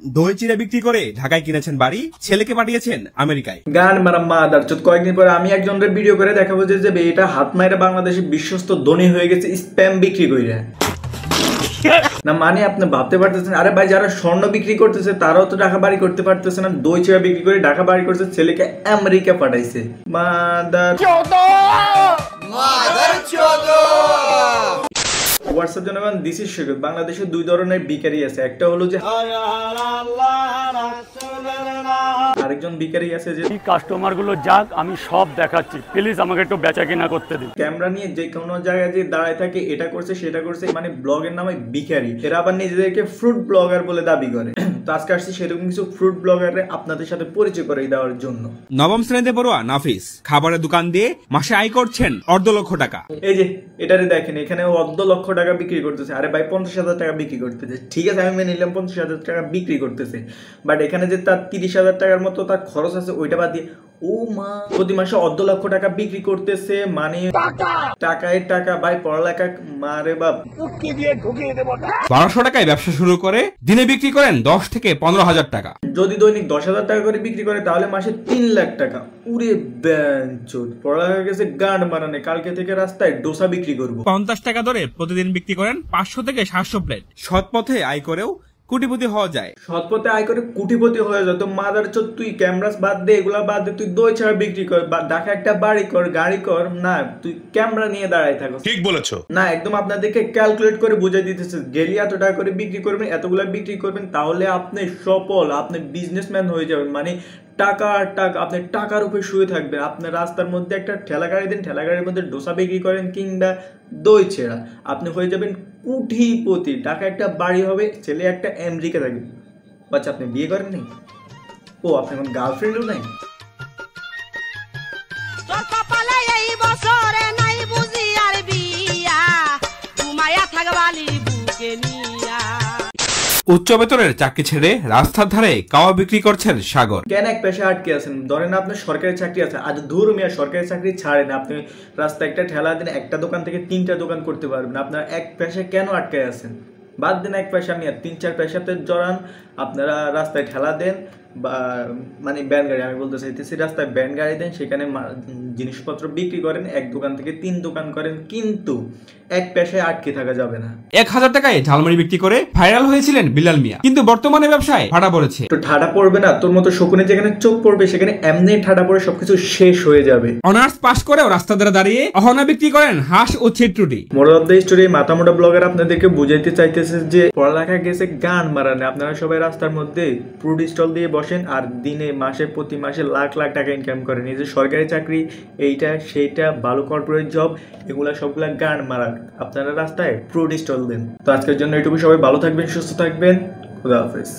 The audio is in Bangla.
দই চিড়া বিক্রি করে ঢাকায় কিনেছেন বাড়ি, ছেলেকে পাঠিয়েছেন আমেরিকায়। গান মারা মাদার চোদ। কয়েকদিন পরে আমি একজনের ভিডিও করে দেখাবো যে এটা হাত মাইরা বাংলাদেশের বিশ্বস্ত ধনী হয়ে গেছে স্প্যাম বিক্রি কইরা। না মানে আপনি ভাবতে পারতেছেন, আরে ভাই যারা স্বর্ণ বিক্রি করতেছে তারাও তো টাকা বাড়ি করতে পারতেছে না, দই চিড়া বিক্রি করে টাকা বাড়ি করছে, ছেলেকে আমেরিকা পাঠাইছে। মাদার হোয়াটসঅ্যাপ জনগণ, দিস ইজ সৈকত। বাংলাদেশে দুই ধরনের ভিখারি আছে, একটা হলো যে আরেকজন ভিখারি আছে যে কাস্টমার গুলো যাক আমি সব দেখাচ্ছি, প্লিজ আমাকে একটু বেচা কিনা করতে দিন। ক্যামেরা নিয়ে যে কোনো জায়গায় যে দাঁড়ায় থাকে, এটা করছে সেটা করছে, মানে ব্লগের নামে ভিখারি। এরা আবার নিজেদেরকে ফ্রুট ব্লগার বলে দাবি করে। তো আজকে আসছি সেরকম কিছু ফ্রুট ব্লগারে আপনাদের সাথে পরিচয় করে দেওয়ার জন্য। নবম শ্রেণীতে পড়ুয়া নাফিস খাবারের দোকান দিয়ে মাসে আয় করছেন 1.5 লাখ টাকা। এই যে এটারে দেখেন, এখানে 1.5 লাখ টাকা বিক্রি করতেছে। আরে ভাই 50,000 টাকা বিক্রি করতেছে, ঠিক আছে আমি মেনে নিলাম 50,000 টাকা বিক্রি করতেছে, বাট এখানে যে তার 30,000 টাকার মতো তার খরচ আছে ওইটা বাদ দিয়ে ও মা প্রতি মাসে 1.5 লাখ টাকা বিক্রি করতেছে, মানে টাকায় টাকা। ভাই পড়ালেখা মারে বাপ 1200 টাকায় ব্যবসা শুরু করে দিনে বিক্রি করেন 10 থেকে 15,000 টাকা। যদি দৈনিক 10,000 টাকা করে বিক্রি করে তাহলে মাসে 3 লাখ টাকা। উরে বেঞ্চোদ, পড়ালেখা গেছে গান মারানে, কালকে থেকে রাস্তায় ডোসা বিক্রি করবো। 50 টাকা ধরে প্রতিদিন বিক্রি করেন 500 থেকে 700 প্লেট। সৎ পথে আয় করেও কোটিপতি হওয়া যায়। সৎ পথে আয় করে কোটিপতি হয়ে যায়। তো মাদার চোদ, তুই ক্যামেরাস বাদ দে, এগুলা বাদ দে, তুই দই ছাড়া বিক্রি কর বা ঢাকা একটা বাড়ি কর, গাড়ি কর, না তুই ক্যামেরা নিয়ে দাঁড়ায় থাকো। ঠিক বলেছো না, একদম আপনাদেরকে ক্যালকুলেট করে বুঝাই দিতেছে। ডেলি এত টাকা করে বিক্রি করবেন, এতগুলা বিক্রি করবেন, তাহলে আপনি সফল, আপনি বিজনেসম্যান হয়ে যাবেন। মানে টাকা টাকা, আপনি টাকার উপরে শুয়ে থাকবেন। আপনার রাস্তার মধ্যে একটা ঠেলা গাড়ি দেন, ঠেলা গাড়ির মধ্যে ডোসা বিক্রি করেন কিংবা দই ছেড়া, আপনি হয়ে যাবেন কোটিপতি। টাকা একটা বাড়ি হবে, ছেলে একটা আমেরিকা থাকবে। বাচ্চা আপনি বিয়ে করেন নাই? ও আপনি এখন গার্লফ্রেন্ডও নাই? উচ্চ বেতনের চাকরি ছেড়ে রাস্তার ধারে কাওয়া বিক্রি করছেন সাগর। কেন এক পেশায় আটকে আছেন? ধরেন আপনার সরকারি চাকরি আছে, আজ ধুর মিয়া সরকারি চাকরি ছাড়েন, আপনি রাস্তায় একটা ঠেলা দিন, একটা দোকান থেকে 3টা দোকান করতে পারবেন। আপনার এক পেশায় কেন আটকে আছেন? বাদ দিন এক পেশা নিয়ে, 3-4 পেশাতে জড়ান। আপনারা রাস্তায় ঠেলা দেন বা মানে ব্যান গাড়ি, আমি বলতে চাইতেছি রাস্তায় ব্যান গাড়ি দেন, সেখানে জিনিসপত্র বিক্রি করেন, এক দোকান থেকে 3 দোকান করেন, কিন্তু এক পেশায় আটকে থাকা যাবে না। 1000 টাকায় ঝালমুড়ি বিক্রি করে ভাইরাল হয়েছিলেন বিলাল মিয়া, কিন্তু বর্তমানে ব্যবসায় ঠাডা পড়েছে। তো ঠাডা পড়বে না, তোর মতো শকুনে যেখানে চোখ পড়বে সেখানে এমনি ঠাডা পড়ে সবকিছু শেষ হয়ে যাবে। অনার্স পাস করেও রাস্তা ধারে দাঁড়িয়ে অহনা বিক্রি করেন হাঁস ও ছিটরুটি। মোরাল অফ দ্য স্টোরি, মাথা মোটা ব্লগার আপনাদেরকে বুঝাইতে চাইতেছে যে পড়ালেখা গেছে গান মারানে। আপনারা সবাই রাস্তার মধ্যে ফ্রুট স্টল দিয়ে বসেন আর দিনে মাসে প্রতি মাসে লাখ লাখ টাকা ইনকাম করেন। এই যে সরকারি চাকরি, এইটা সেইটা, ভালো কর্পোরেট জব, এগুলা সবগুলা গান মারা। আপনারা রাস্তায় ফ্রুট স্টল দেন। তো আজকের জন্য এটুকু, সবাই ভালো থাকবেন, সুস্থ থাকবেন, খুদা হাফেজ।